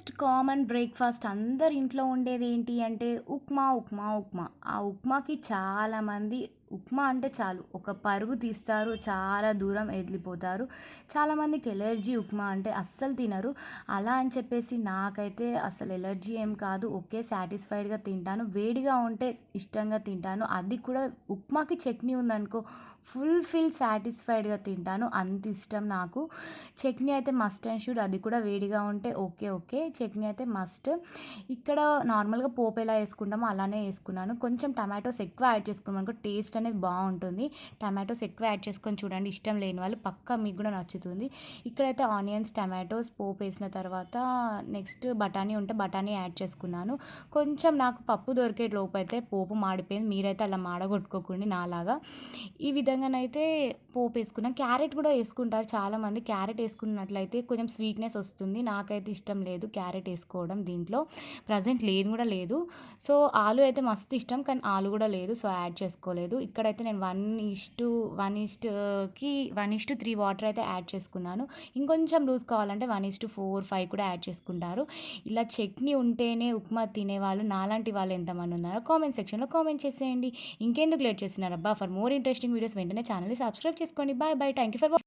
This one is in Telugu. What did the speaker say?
మోస్ట్ కామన్ బ్రేక్‌ఫాస్ట్ అందరి ఇంట్లో ఉండేది ఏంటి అంటే ఉప్మా, ఉప్మా, ఉప్మా. ఆ ఉప్మాకి చాలామంది ఉప్మా అంటే చాలు ఒక పరుగు తీస్తారు. చాలా దూరం ఎళ్ళిపోతారు. చాలామందికి ఎలర్జీ ఉప్మా అంటే అస్సలు తినరు. అలా అని చెప్పేసి నాకైతే అసలు ఎలర్జీ ఏం కాదు. ఓకే. సాటిస్ఫైడ్‌గా తింటాను. వేడిగా ఉంటే ఇష్టంగా తింటాను. అది కూడా ఉప్మాకి చట్నీ ఉందనుకో సాటిస్ఫైడ్‌గా తింటాను. అంత ఇష్టం నాకు. చట్నీ అయితే మస్ట్ అండ్ షుడ్ అది కూడా వేడిగా ఉంటే ఓకే. ఓకే. చట్నీ అయితే మస్ట్. ఇక్కడ నార్మల్‌గా పోపు ఎలా యేసుకుంటామో అలానే యేసుకున్నాను. కొంచెం టమాటోస్ ఎక్కువ యాడ్ చేసుకున్నామనుకో టేస్ట్ అనేది బావుంటుంది. టమాటోస్ ఎక్కువ యాడ్ చేసుకొని చూడండి. ఇష్టం లేని వాళ్ళు పక్కా మీకు గూడా నచ్చుతుంది. ఇక్కడైతే ఆనియన్స్, టమాటోస్ పోపేసిన తర్వాత నెక్స్ట్ బఠానీ ఉంటే బఠానీ యాడ్ చేసుకున్నాను. కొంచెం నాకు పప్పు దొరికే లోపైతే పోపు మాడిపోయింది. మీరైతే అలా మాడగొట్టుకోకండి నాలాగా. ఈ విధంగానైతే పోపేసుకున్నా. క్యారెట్ గూడా యేసుకుంటారు చాలామంది. క్యారెట్ యేసుకున్నట్లయితే కొంచెం స్వీట్‌నెస్ వస్తుంది. నాకైతే ఇష్టం లేదు క్యారెట్ యేసుకోవడం దీంట్లో. ప్రెజెంట్ లేదు గూడా లేదు. సో, ఆలు అయితే మస్తు ఇష్టం. కానీ ఆలు గూడా లేదు. సో, యాడ్ చేసుకోలేదు. ఇక్కడైతే నేను 1:3 వాటర్ అయితే యాడ్ చేసుకున్నాను. ఇంకొంచెం లూజ్ కావాలంటే 1:4, 5 కూడా యాడ్ చేసుకుంటారు. ఇలా చట్నీ ఉంటేనే ఉప్మా తినేవాళ్ళు నాలాంటి వాళ్ళు ఎంతమంది ఉన్నారో కామెంట్ సెక్షన్‌లో కామెంట్ చేసేయండి. ఇంకెందుకు లేట్ చేస్తున్నారబ్బా! ఫర్ మోర్ ఇంట్రెస్టింగ్ వీడియోస్ వెంటనే ఛానెల్‌ని సబ్స్క్రైబ్ చేసుకోండి. Bye bye. Thank you for